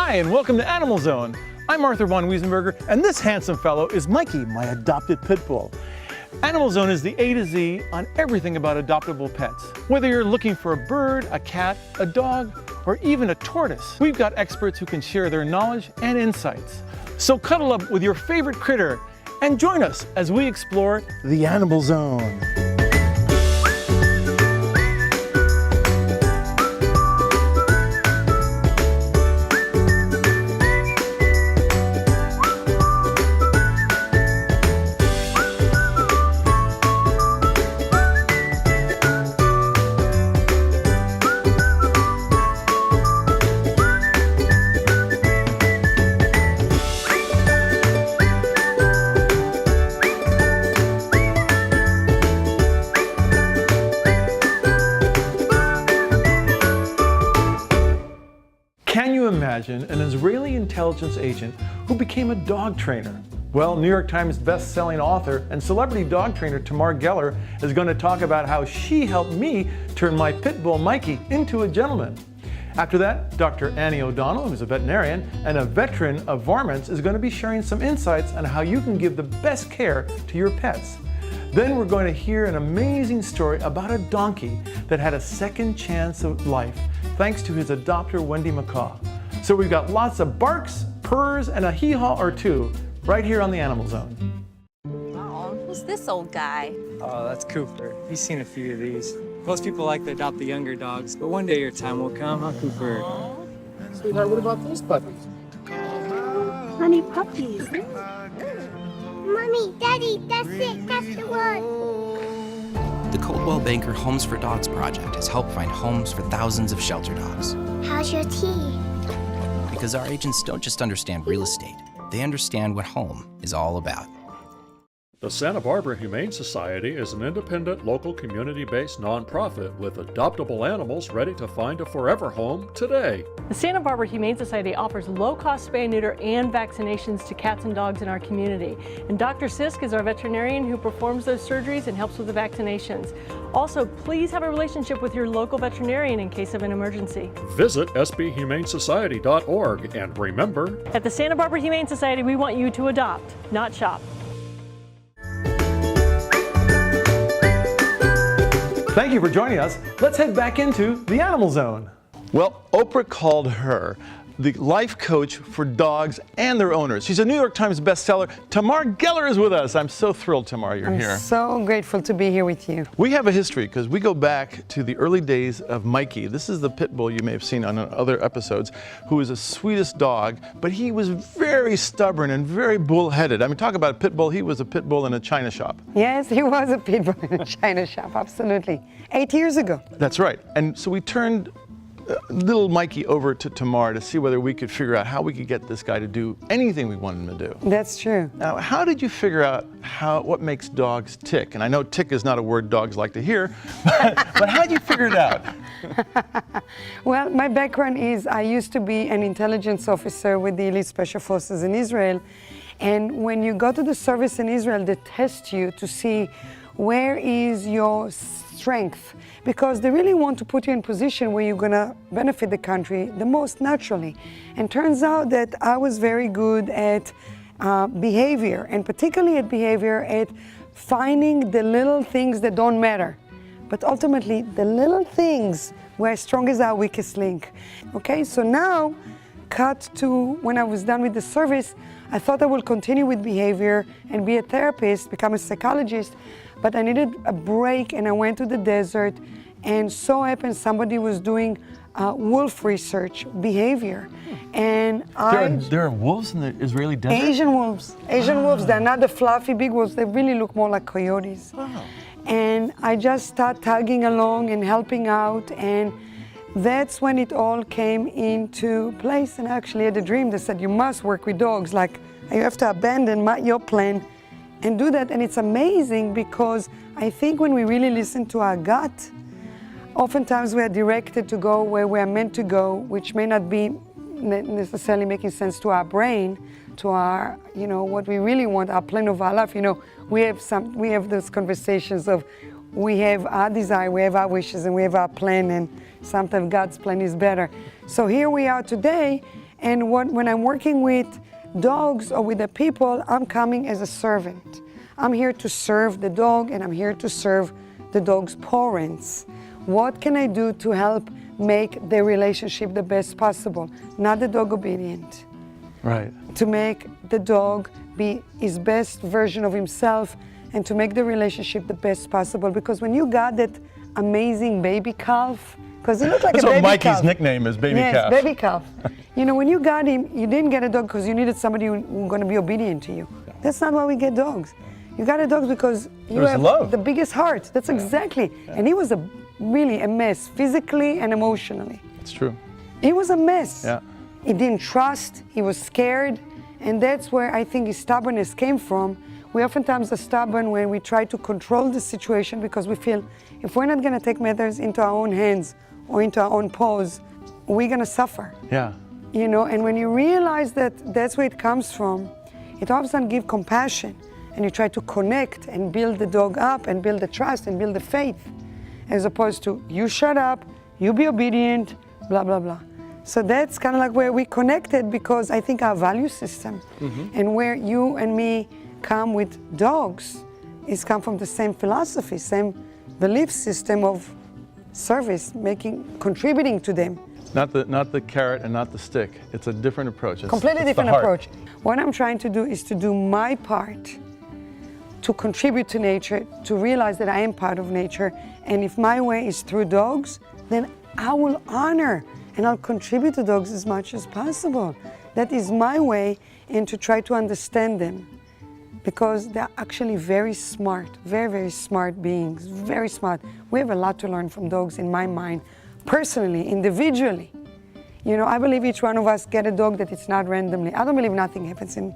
Hi, and welcome to AnimalZone. I'm Arthur von Wiesenberger, and this handsome fellow is Mikey, my adopted pit bull. AnimalZone is the A to Z on everything about adoptable pets. Whether you're looking for a bird, a cat, a dog, or even a tortoise, we've got experts who can share their knowledge and insights. So cuddle up with your favorite critter and join us as we explore the AnimalZone. Can you imagine an Israeli intelligence agent who became a dog trainer? Well, New York Times best-selling author and celebrity dog trainer Tamar Geller is going to talk about how she helped me turn my pit bull Mikey into a gentleman. After that, Dr. Annie O'Donnell, who's a veterinarian and a veteran of varmints, is going to be sharing some insights on how you can give the best care to your pets. Then we're going to hear an amazing story about a donkey that had a second chance of life thanks to his adopter, Wendy McCaw. So we've got lots of barks, purrs, and a hee-haw or two right here on the AnimalZone. Oh, who's this old guy? Oh, that's Cooper. He's seen a few of these. Most people like to adopt the younger dogs, but one day your time will come, huh, Cooper? Sweetheart, what about these puppies? Honey puppies. Mommy, Daddy, that's it. That's the one. The Coldwell Banker Homes for Dogs project has helped find homes for thousands of shelter dogs. How's your tea? Because our agents don't just understand real estate, they understand what home is all about. The Santa Barbara Humane Society is an independent, local, community-based nonprofit with adoptable animals ready to find a forever home today. The Santa Barbara Humane Society offers low-cost spay, neuter, and vaccinations to cats and dogs in our community. And Dr. Sisk is our veterinarian who performs those surgeries and helps with the vaccinations. Also, please have a relationship with your local veterinarian in case of an emergency. Visit sbhumanesociety.org and remember, At the Santa Barbara Humane Society, we want you to adopt, not shop. Thank you for joining us. Let's head back into the AnimalZone. Well, Oprah called her the life coach for dogs and their owners. She's a New York Times bestseller. Tamar Geller is with us. I'm so thrilled, Tamar, you're here. I'm so grateful to be here with you. We have a history because we go back to the early days of Mikey. This is the pit bull you may have seen on other episodes, who is the sweetest dog, but he was very stubborn and very bullheaded. I mean, talk about a pit bull. He was a pit bull in a china shop. Yes, he was a pit bull in a china shop, absolutely. 8 years ago. That's right. And so we turned little Mikey over to Tamar to see whether we could figure out how we could get this guy to do anything we want him to do. That's true. Now, how did you figure out what makes dogs tick? And I know tick is not a word dogs like to hear, but how did you figure it out? Well, my background is I used to be an intelligence officer with the Elite Special Forces in Israel. And when you go to the service in Israel, they test you to see where is your strength, because they really want to put you in position where you're going to benefit the country the most naturally. And turns out that I was very good at behavior, and particularly at behavior at finding the little things that don't matter. But ultimately, the little things were as strong as our weakest link. Okay, so now, cut to when I was done with the service, I thought I would continue with behavior and be a therapist, become a psychologist, but I needed a break and I went to the desert, and so happened somebody was doing wolf research, behavior. And there are wolves in the Israeli desert? Asian wolves. Asian wolves, they're not the fluffy big wolves, they really look more like coyotes. Wow. And I just started tagging along and helping out, and that's when it all came into place. And I actually had a dream that said, you must work with dogs, like you have to abandon your plan and do that. And it's amazing because I think when we really listen to our gut, oftentimes we are directed to go where we are meant to go, which may not be necessarily making sense to our brain, to our, what we really want, our plan of our life. We have those conversations of we have our desire, we have our wishes, and we have our plan, and sometimes God's plan is better. So here we are today, And when I'm working with dogs or with the people, I'm coming as a servant. I'm here to serve the dog, and I'm here to serve the dog's parents. What can I do to help make the relationship the best possible? Not the dog obedient. Right. To make the dog be his best version of himself and to make the relationship the best possible. Because when you got that amazing baby calf, because he looked like That's a baby what Mikey's calf. nickname is, baby calf. Yes, baby calf. You know, when you got him, you didn't get a dog because you needed somebody who was going to be obedient to you. That's not why we get dogs. You got a dog because you have love. the biggest heart. That's exactly. And he was really a mess, physically and emotionally. It's true. He was a mess. Yeah. He didn't trust, he was scared, and that's where I think his stubbornness came from. We oftentimes are stubborn when we try to control the situation because we feel if we're not going to take matters into our own hands or into our own paws, we're going to suffer. Yeah. You know, and when you realize that that's where it comes from, it all of a sudden gives compassion, and you try to connect and build the dog up and build the trust and build the faith, as opposed to you shut up, you be obedient, blah, blah, blah. So that's kind of like where we connected, because I think our value system and where you and me come with dogs is come from the same philosophy, same belief system of service, contributing to them. Not the carrot and not the stick. It's a different approach. Completely it's the different heart. approach. What I'm trying to do is to do my part to contribute to nature, to realize that I am part of nature, and if my way is through dogs, then I will honor and I'll contribute to dogs as much as possible. That is my way, and to try to understand them, because they're actually very smart, very, very smart beings, very smart. We have a lot to learn from dogs in my mind, personally, individually. You know, I believe each one of us get a dog that it's not randomly. I don't believe nothing happens in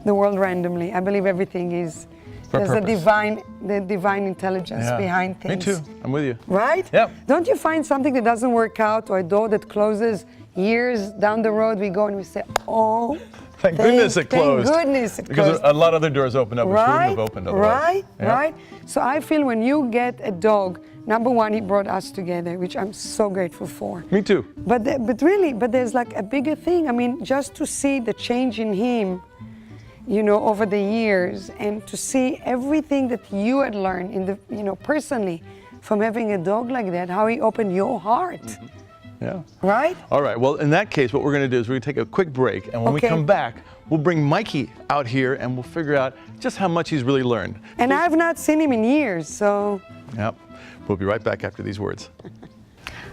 the world randomly. I believe everything is, there's the divine intelligence behind things. Me too, I'm with you. Right? Yep. Don't you find something that doesn't work out, or a door that closes years down the road, we go and we say, oh, Thank goodness it closed. Thank goodness it because closed. a lot of other doors open up which wouldn't have opened otherwise. Right. So I feel when you get a dog, number one, he brought us together, which I'm so grateful for. Me too. But there's like a bigger thing. I mean, just to see the change in him, you know, over the years, and to see everything that you had learned in the, you know, personally from having a dog like that, how he opened your heart. Yeah. Right? All right, well, in that case, what we're going to do is we're going to take a quick break, and when we come back, we'll bring Mikey out here and we'll figure out just how much he's really learned. And I've not seen him in years, so. Yep. We'll be right back after these words.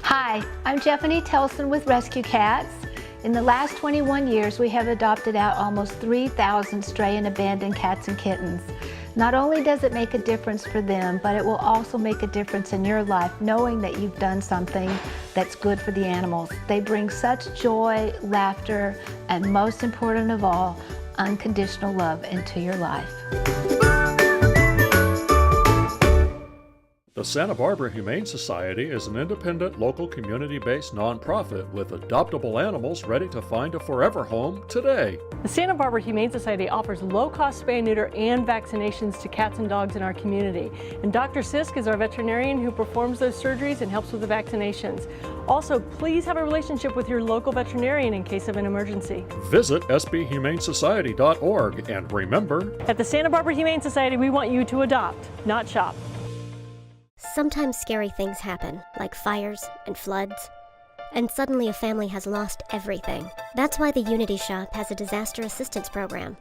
Hi, I'm Jeffany Telson with Rescue Cats. In the last 21 years, we have adopted out almost 3,000 stray and abandoned cats and kittens. Not only does it make a difference for them, but it will also make a difference in your life, knowing that you've done something that's good for the animals. They bring such joy, laughter, and most important of all, unconditional love into your life. The Santa Barbara Humane Society is an independent, local, community-based nonprofit with adoptable animals ready to find a forever home today. The Santa Barbara Humane Society offers low-cost spay, neuter, and vaccinations to cats and dogs in our community. And Dr. Sisk is our veterinarian who performs those surgeries and helps with the vaccinations. Also, please have a relationship with your local veterinarian in case of an emergency. Visit sbhumanesociety.org, and remember, at the Santa Barbara Humane Society, we want you to adopt, not shop. Sometimes scary things happen, like fires and floods, and suddenly a family has lost everything. That's why the Unity Shop has a disaster assistance program.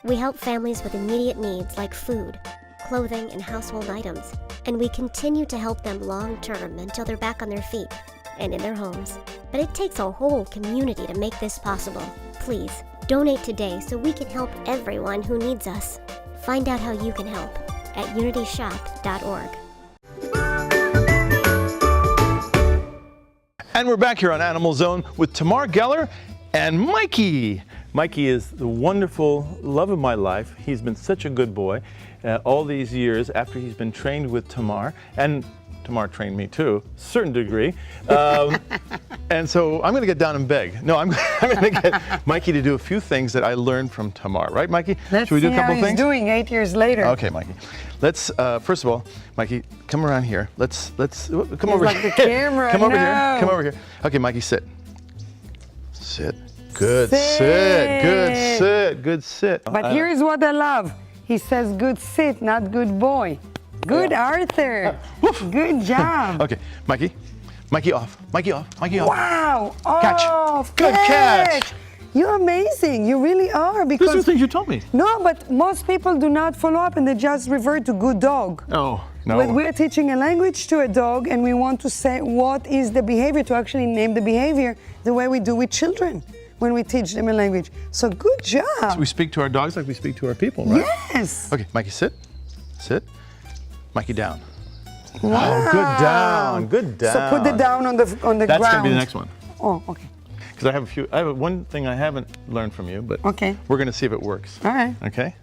We help families with immediate needs like food, clothing, and household items, and we continue to help them long-term until they're back on their feet and in their homes. But it takes a whole community to make this possible. Please, donate today so we can help everyone who needs us. Find out how you can help at unityshop.org. And we're back here on AnimalZone with Tamar Geller and Mikey. Mikey is the wonderful love of my life. He's been such a good boy all these years after he's been trained with Tamar. And Tamar trained me too, a certain degree. And so I'm going to get down and beg. No, I'm going to get Mikey to do a few things that I learned from Tamar. Right, Mikey? Let's Should we do a couple see how things? he's doing 8 years later. Okay, Mikey. Let's, first of all, Mikey, come around here. Let's come He's over like here. the camera. Come over No. here. Come over here. Okay, Mikey, sit. Sit. Good sit. Good sit. Good sit. But here's what I love. He says good sit, not good boy. Good, Arthur. Good job. Okay, Mikey. Mikey off. Mikey off. Mikey off. Wow. Catch. Oh, Good catch. You're amazing. You really are. Because These are things you told me. No, but most people do not follow up and they just revert to good dog. Oh, no. But we're teaching a language to a dog and we want to say what is the behavior, to actually name the behavior the way we do with children when we teach them a language. So good job. So we speak to our dogs like we speak to our people, right? Yes. Okay, Mikey, sit. Sit. Mikey, down. Wow. Oh, good down. Good down. So put the down on the ground. That's going to be the next one. Oh, okay. Because I have one thing I haven't learned from you, but okay. We're going to see if it works. All right. Okay?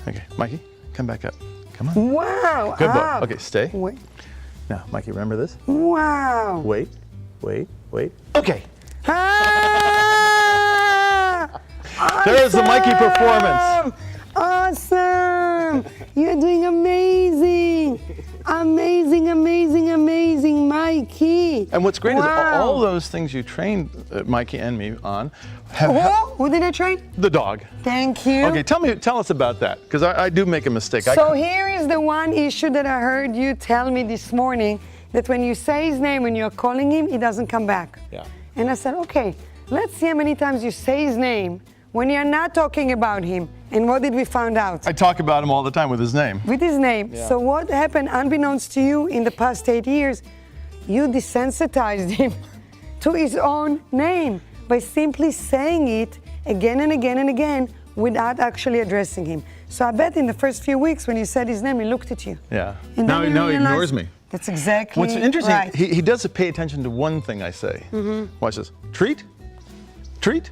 Okay, Mikey, come back up. Come on. Wow. Good boy. Okay, stay. Wait. Now, Mikey, remember this? Wow. Wait, wait, wait. Okay. Ah! There's the Mikey performance. Awesome. You're doing amazing. Amazing, amazing, amazing, Mikey. And what's great is Wow. all those things you trained Mikey and me on Who did I train? the dog. Thank you. Okay, tell us about that, because I do make a mistake. So here is the one issue that I heard you tell me this morning, that when you say his name, when you're calling him, he doesn't come back. Yeah. And I said, okay, let's see how many times you say his name when you're not talking about him. And what did we find out? I talk about him all the time with his name. With his name. Yeah. So what happened, unbeknownst to you, in the past 8 years, you desensitized him to his own name by simply saying it again and again and again without actually addressing him. So I bet in the first few weeks when you said his name, he looked at you. Yeah. And Now then he you realize- ignores me. That's exactly What's interesting, right. he does pay attention to one thing I say. Watch this. Treat? Treat?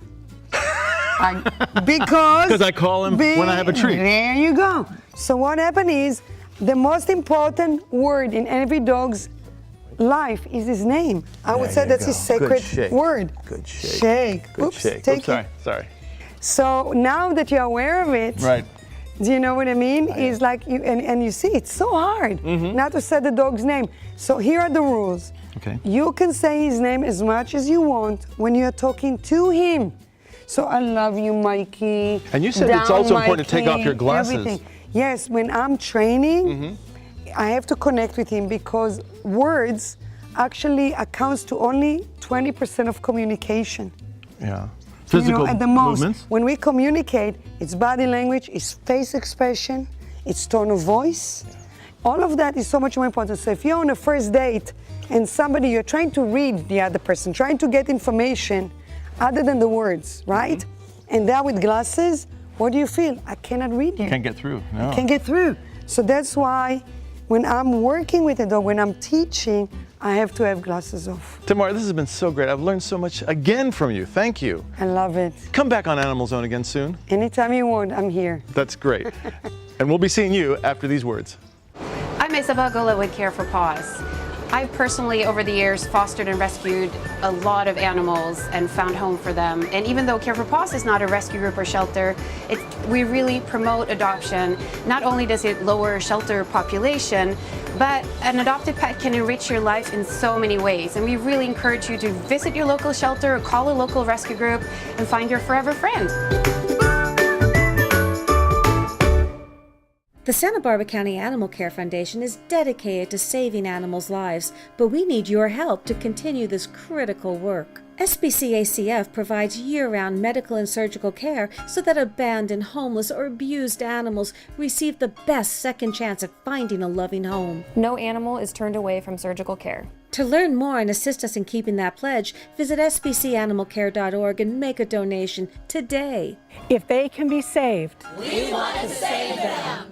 Because I call him when I have a treat. There you go. So what happened is, the most important word in every dog's life is his name. I would say that's his sacred word. Good shake. Shake. Good Oops, shake. take Oops, sorry. it. Sorry. So now that you're aware of it, Right. do you know what I mean? It's like, and you see, it's so hard not to say the dog's name. So here are the rules. Okay. You can say his name as much as you want when you're talking to him. So I love you, Mikey. And you said it's Down, also important to take off Mikey, your glasses. Everything. Yes, when I'm training, I have to connect with him because words actually accounts to only 20% of communication. Yeah. Physical At the most, movements? when we communicate, it's body language, it's face expression, it's tone of voice. All of that is so much more important. So if you're on a first date and you're trying to read the other person, trying to get information other than the words, right? And that with glasses, what do you feel? I cannot read you. Can't get through. No. I can't get through. So that's why when I'm working with a dog, when I'm teaching, I have to have glasses off. Tamar, this has been so great. I've learned so much again from you. Thank you. I love it. Come back on AnimalZone again soon. Anytime you want, I'm here. That's great. And we'll be seeing you after these words. I'm Isabel Gula with Care for Paws. I've personally, over the years, fostered and rescued a lot of animals and found home for them. And even though Care for Paws is not a rescue group or shelter, we really promote adoption. Not only does it lower shelter population, but an adopted pet can enrich your life in so many ways. And we really encourage you to visit your local shelter or call a local rescue group and find your forever friend. The Santa Barbara County Animal Care Foundation is dedicated to saving animals' lives, but we need your help to continue this critical work. SBCACF provides year-round medical and surgical care so that abandoned, homeless, or abused animals receive the best second chance at finding a loving home. No animal is turned away from surgical care. To learn more and assist us in keeping that pledge, visit sbcanimalcare.org and make a donation today. If they can be saved, we want to save them.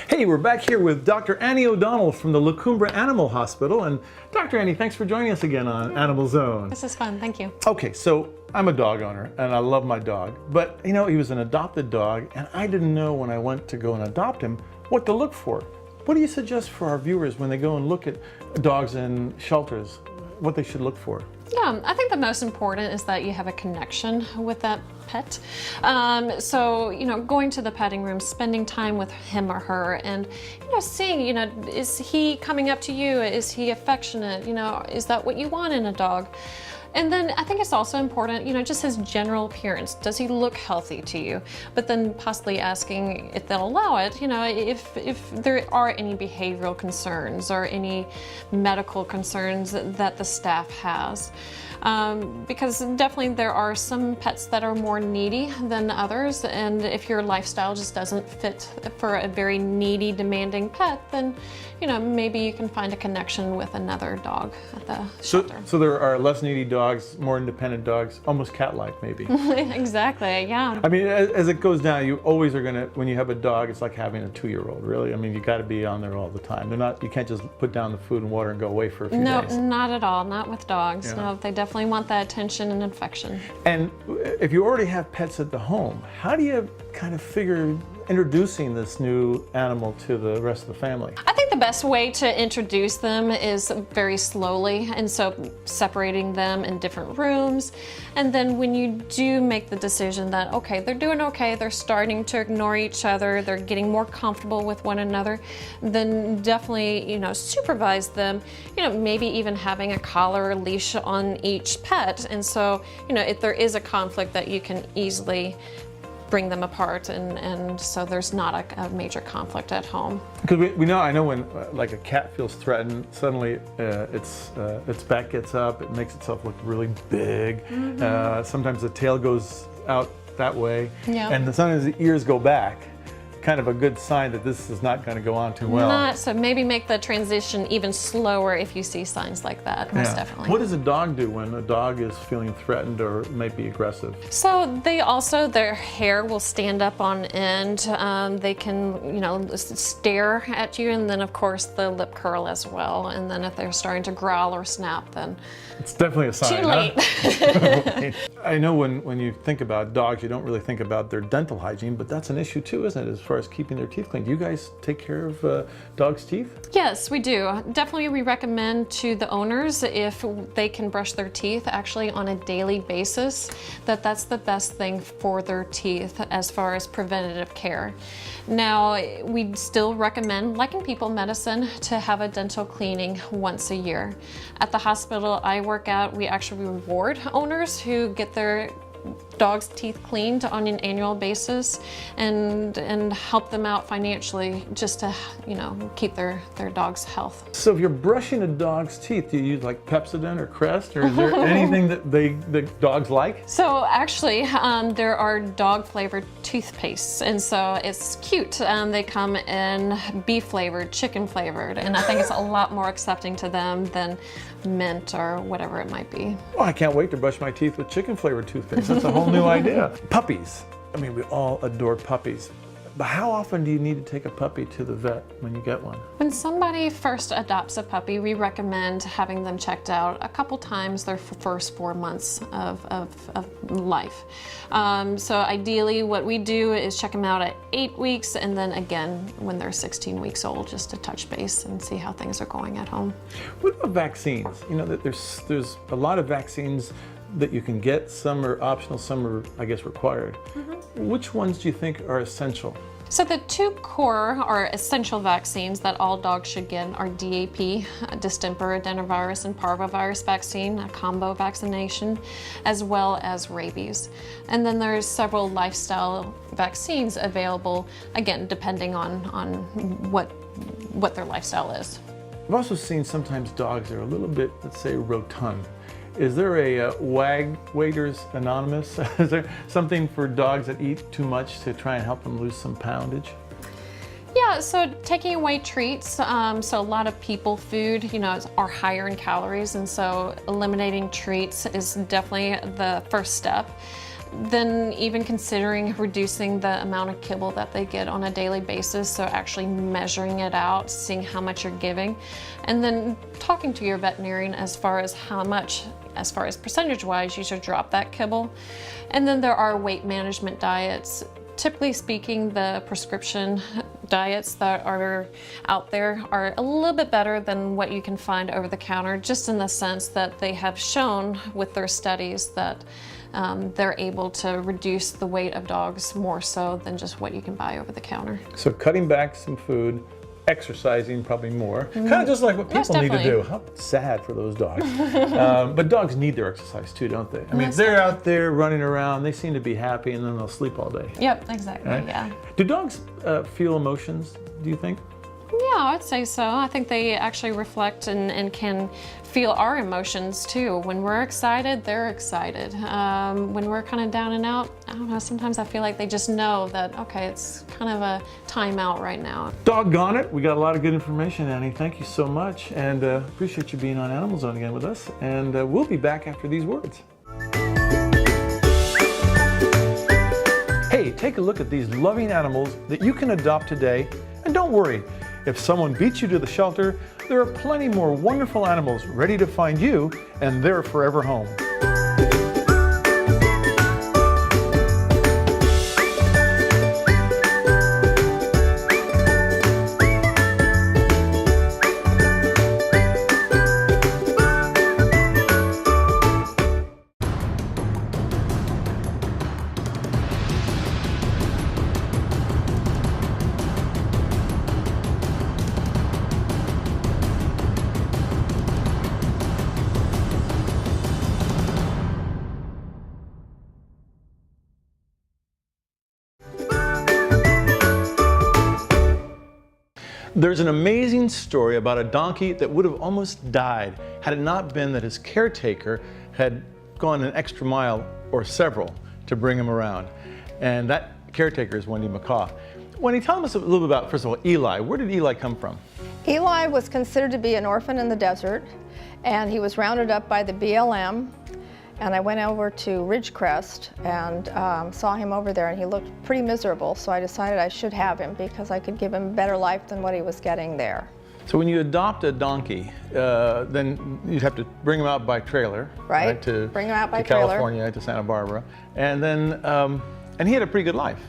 Hey, we're back here with Dr. Annie O'Donnell from the La Cumbra Animal Hospital. And Dr. Annie, thanks for joining us again on AnimalZone. This is fun, thank you. Okay, so I'm a dog owner and I love my dog. But you know, he was an adopted dog and I didn't know when I went to go and adopt him what to look for. What do you suggest for our viewers when they go and look at dogs in shelters? what they should look for? Yeah, I think the most important is that you have a connection with that pet. So, going to the petting room, spending time with him or her, and, seeing, is he coming up to you? Is he affectionate? Is that what you want in a dog? And then I think it's also important, just his general appearance. Does he look healthy to you? But then possibly asking if they'll allow it, if there are any behavioral concerns or any medical concerns that the staff has. Because definitely there are some pets that are more needy than others, and if your lifestyle just doesn't fit for a very needy, demanding pet, then maybe you can find a connection with another dog at the shelter. So there are less needy dogs, more independent dogs, almost cat-like maybe. Exactly, yeah. I mean, as it goes down, you always are gonna, when you have a dog, it's like having a 2-year-old, really. I mean, you gotta be on there all the time. You can't just put down the food and water and go away for a few days. No, not at all, not with dogs. Yeah. No, they definitely want that attention and affection. And if you already have pets at the home, how do you kind of figure introducing this new animal to the rest of the family? I think the best way to introduce them is very slowly, and so separating them in different rooms. And then when you do make the decision that, okay, they're doing okay, they're starting to ignore each other, they're getting more comfortable with one another, then definitely, supervise them, maybe even having a collar or leash on each pet. And so, if there is a conflict, that you can easily bring them apart, and so there's not a major conflict at home. Because I know when like a cat feels threatened, suddenly its back gets up, it makes itself look really big. Mm-hmm. Sometimes the tail goes out that way, Yeah. and sometimes the ears go back. Kind of a good sign that this is not going to go on too well. So maybe make the transition even slower if you see signs like that, most definitely. What does a dog do when a dog is feeling threatened or might be aggressive? So their hair will stand up on end. They can, stare at you, and then of course the lip curl as well. And then if they're starting to growl or snap, then it's definitely a sign. Too late. Huh? I know when you think about dogs, you don't really think about their dental hygiene, but that's an issue too, isn't it, as far as keeping their teeth clean? Do you guys take care of dogs' teeth? Yes, we do. Definitely we recommend to the owners, if they can brush their teeth actually on a daily basis, that's the best thing for their teeth as far as preventative care. Now, we still recommend, like in people medicine, to have a dental cleaning once a year. At the hospital I work at, we actually reward owners who get their dogs' teeth cleaned on an annual basis, and help them out financially just to keep their dog's health. So if you're brushing a dog's teeth, do you use like Pepsodent or Crest, or is there anything that dogs like? So actually there are dog flavored toothpastes, and so it's cute. They come in beef flavored, chicken flavored, and I think it's a lot more accepting to them than mint or whatever it might be. Oh, I can't wait to brush my teeth with chicken flavored toothpaste. That's a whole new idea. Puppies. I mean, we all adore puppies. But how often do you need to take a puppy to the vet when you get one? When somebody first adopts a puppy, we recommend having them checked out a couple times their first 4 months of life. So ideally what we do is check them out at 8 weeks, and then again when they're 16 weeks old, just to touch base and see how things are going at home. What about vaccines? There's a lot of vaccines that you can get. Some are optional, some are, I guess, required. Mm-hmm. Which ones do you think are essential? So the two core or essential vaccines that all dogs should get are DAP, distemper, adenovirus, and parvovirus vaccine, a combo vaccination, as well as rabies. And then there's several lifestyle vaccines available, again, depending on what their lifestyle is. I've also seen sometimes dogs are a little bit, let's say, rotund. Is there a WAG, Waiters Anonymous? Is there something for dogs that eat too much to try and help them lose some poundage? Yeah, so taking away treats, so a lot of people food, are higher in calories, and so eliminating treats is definitely the first step. Then even considering reducing the amount of kibble that they get on a daily basis, so actually measuring it out, seeing how much you're giving, and then talking to your veterinarian as far as how much, as far as percentage-wise, you should drop that kibble. And then there are weight management diets. Typically speaking, the prescription diets that are out there are a little bit better than what you can find over the counter, just in the sense that they have shown with their studies that they're able to reduce the weight of dogs more so than just what you can buy over the counter. So cutting back some food, exercising probably more, kind of just like what people need to do. How sad for those dogs. But dogs need their exercise too, don't they? I mean, if they're out there running around, they seem to be happy, and then they'll sleep all day. Yep, exactly, Right? yeah. Do dogs feel emotions, do you think? Yeah, I'd say so. I think they actually reflect and can feel our emotions too. When we're excited, they're excited. When we're kind of down and out, I don't know, sometimes I feel like they just know that, okay, it's kind of a timeout right now. Doggone it, we got a lot of good information, Annie. Thank you so much, and appreciate you being on AnimalZone again with us. And we'll be back after these words. Hey, take a look at these loving animals that you can adopt today. And don't worry, if someone beats you to the shelter, there are plenty more wonderful animals ready to find you and their forever home. There's an amazing story about a donkey that would have almost died had it not been that his caretaker had gone an extra mile or several to bring him around. And that caretaker is Wendy McCaw. Wendy, tell us a little bit about, first of all, Eli. Where did Eli come from? Eli was considered to be an orphan in the desert, and he was rounded up by the BLM. And I went over to Ridgecrest and saw him over there, and he looked pretty miserable, so I decided I should have him because I could give him a better life than what he was getting there. So when you adopt a donkey, then you'd have to bring him out by trailer, right? To bring him out by to trailer. California, to Santa Barbara, and then and he had a pretty good life.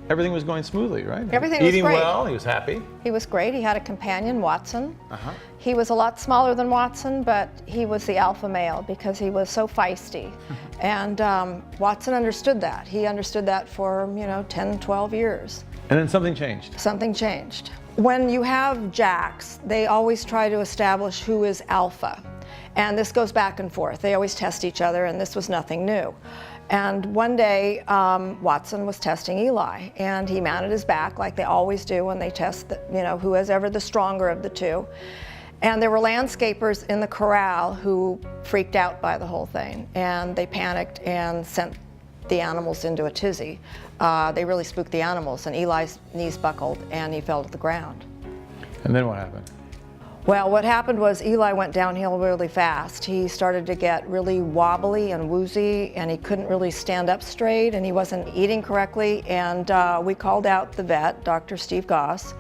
Everything was going smoothly, right? Everything was great. great. Eating well, he was happy. He was great. He had a companion, Watson. He was a lot smaller than Watson, but he was the alpha male because he was so feisty. And Watson understood that. He understood that for, 10, 12 years. And then something changed. Something changed. When you have jacks, they always try to establish who is alpha. And this goes back and forth. They always test each other, and this was nothing new. And one day, Watson was testing Eli, and he mounted his back like they always do when they test, who is ever the stronger of the two. And there were landscapers in the corral who freaked out by the whole thing, and they panicked and sent the animals into a tizzy. They really spooked the animals, and Eli's knees buckled, and he fell to the ground. And then what happened? Well, what happened was Eli went downhill really fast. He started to get really wobbly and woozy, and he couldn't really stand up straight, and he wasn't eating correctly. And we called out the vet, Dr. Steve Goss,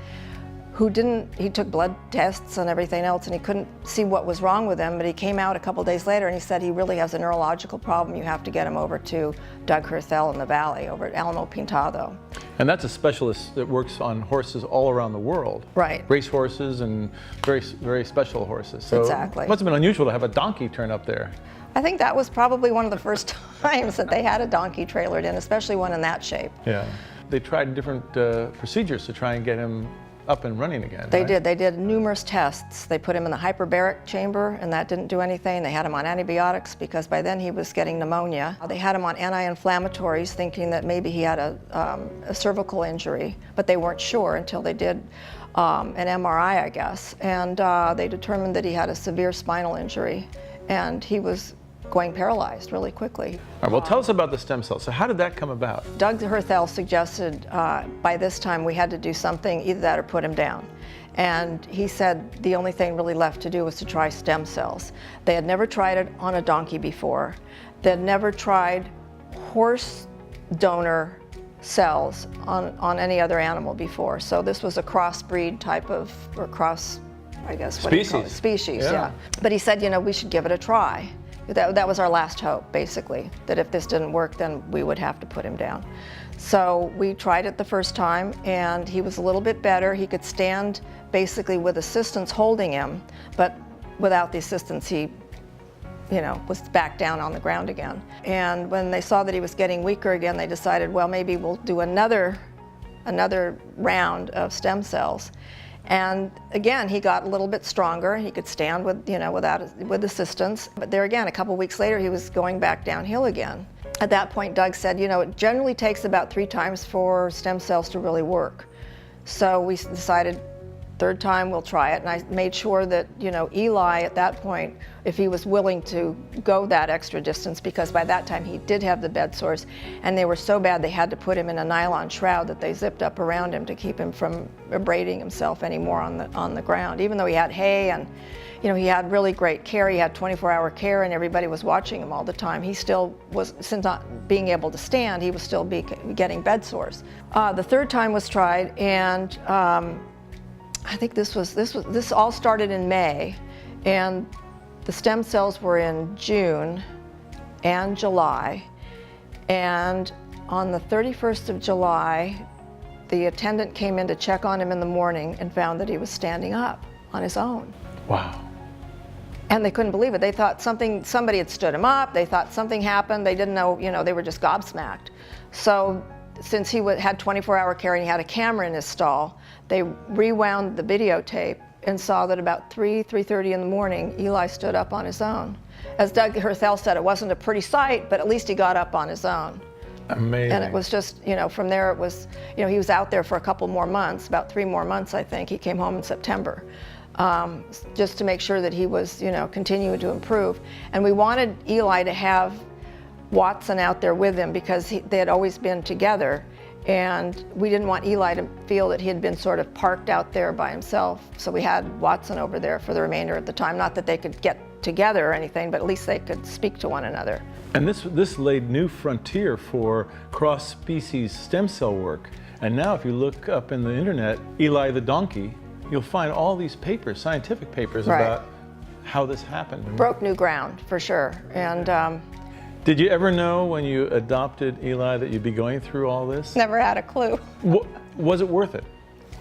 he took blood tests and everything else, and he couldn't see what was wrong with him, but he came out a couple days later and he said he really has a neurological problem. You have to get him over to Doug Herthel in the valley, over at Alamo Pintado. And that's a specialist that works on horses all around the world. Right. Race horses and very, very special horses. So exactly. It must have been unusual to have a donkey turn up there. I think that was probably one of the first times that they had a donkey trailered in, especially one in that shape. Yeah. They tried different procedures to try and get him up and running again. They right? did. They did numerous tests. They put him in the hyperbaric chamber, and that didn't do anything. They had him on antibiotics because by then he was getting pneumonia. They had him on anti-inflammatories, thinking that maybe he had a cervical injury, but they weren't sure until they did an MRI, I guess. And they determined that he had a severe spinal injury, and he was going paralyzed really quickly. All right, well, tell us about the stem cells. So how did that come about? Doug Herthel suggested by this time we had to do something, either that or put him down. And he said the only thing really left to do was to try stem cells. They had never tried it on a donkey before. They had never tried horse donor cells on any other animal before. So this was a crossbreed type of, or cross, I guess, what do you call it? Species, yeah. But he said, we should give it a try. That was our last hope, basically, that if this didn't work, then we would have to put him down. So we tried it the first time, and he was a little bit better. He could stand basically with assistants holding him, but without the assistants, he was back down on the ground again. And when they saw that he was getting weaker again, they decided, well, maybe we'll do another round of stem cells. And again, he got a little bit stronger. He could stand with assistance. But there again, a couple weeks later, he was going back downhill again. At that point, Doug said, it generally takes about 3 times for stem cells to really work. So we decided, third time we'll try it. And I made sure that, Eli at that point, if he was willing to go that extra distance, because by that time he did have the bed sores, and they were so bad they had to put him in a nylon shroud that they zipped up around him to keep him from abrading himself anymore on the ground. Even though he had hay and, he had really great care, he had 24-hour care, and everybody was watching him all the time. He still was, since not being able to stand, he was still getting bed sores. The third time was tried, and I think this all started in May, and the stem cells were in June and July. And on the 31st of July, the attendant came in to check on him in the morning and found that he was standing up on his own. Wow. And they couldn't believe it. They thought somebody had stood him up. They thought something happened. They didn't know, they were just gobsmacked. So since he had 24-hour care and he had a camera in his stall, they rewound the videotape and saw that about 3:30 in the morning, Eli stood up on his own. As Doug Herthel said, it wasn't a pretty sight, but at least he got up on his own. Amazing. And it was just, from there it was, he was out there for a couple more months, about 3 more months, I think. He came home in September, just to make sure that he was, continuing to improve. And we wanted Eli to have Watson out there with him because they had always been together. And we didn't want Eli to feel that he had been sort of parked out there by himself. So we had Watson over there for the remainder of the time. Not that they could get together or anything, but at least they could speak to one another. And this laid new frontier for cross-species stem cell work. And now if you look up in the internet, Eli the donkey, you'll find all these papers, scientific papers about how this happened. Broke new ground, for sure. And did you ever know when you adopted Eli that you'd be going through all this? Never had a clue. Was it worth it?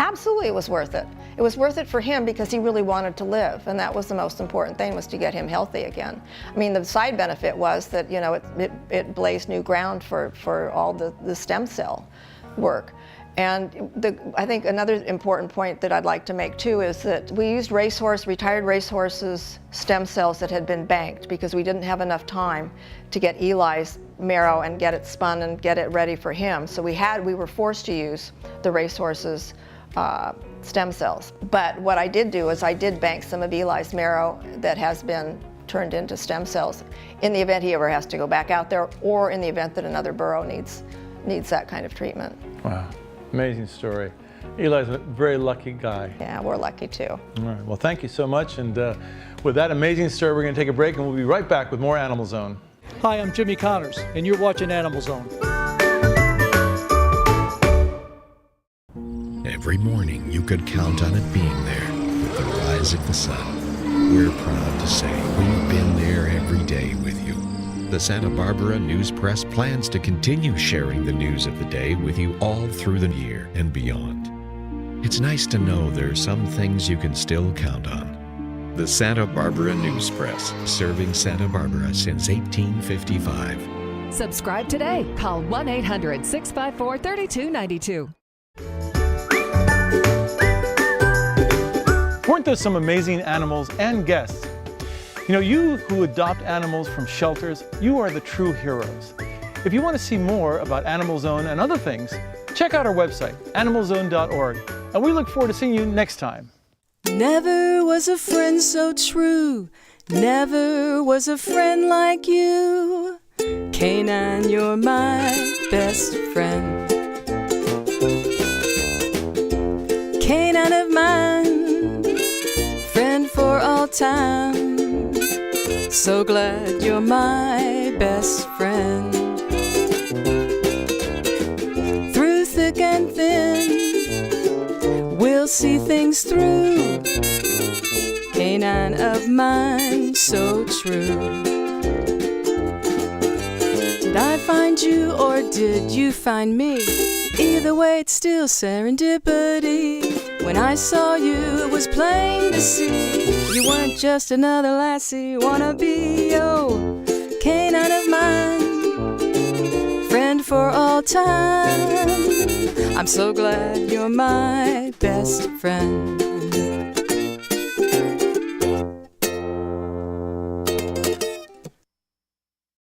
Absolutely, it was worth it. It was worth it for him because he really wanted to live, and that was the most important thing, was to get him healthy again. I mean, the side benefit was that, it blazed new ground for all the stem cell work. And I think another important point that I'd like to make too is that we used retired racehorses' stem cells that had been banked because we didn't have enough time to get Eli's marrow and get it spun and get it ready for him. So we were forced to use the racehorses' stem cells. But what I did do is I did bank some of Eli's marrow that has been turned into stem cells in the event he ever has to go back out there, or in the event that another burro needs that kind of treatment. Wow. Amazing story. Eli's a very lucky guy. Yeah, we're lucky too. All right, well, thank you so much. And with that amazing story, we're going to take a break, and we'll be right back with more Animal Zone. Hi, I'm Jimmy Connors, and you're watching Animal Zone. Every morning you could count on it being there with the rise of the sun. We're proud to say we've been there every day with you. The Santa Barbara News Press plans to continue sharing the news of the day with you all through the year and beyond. It's nice to know there are some things you can still count on. The Santa Barbara News Press, serving Santa Barbara since 1855. Subscribe today. Call 1-800-654-3292. Weren't there some amazing animals and guests? You who adopt animals from shelters, you are the true heroes. If you want to see more about AnimalZone and other things, check out our website, animalzone.org, and we look forward to seeing you next time. Never was a friend so true, never was a friend like you. Canine, you're my best friend. Canine of mine, friend for all time. So glad you're my best friend. Through thick and thin, we'll see things through. Canine of mine, so true. find you or did you find me? Either way, it's still serendipity. When I saw you, it was plain to see you weren't just another lassie wannabe. Oh, canine of mine, friend for all time. I'm so glad you're my best friend.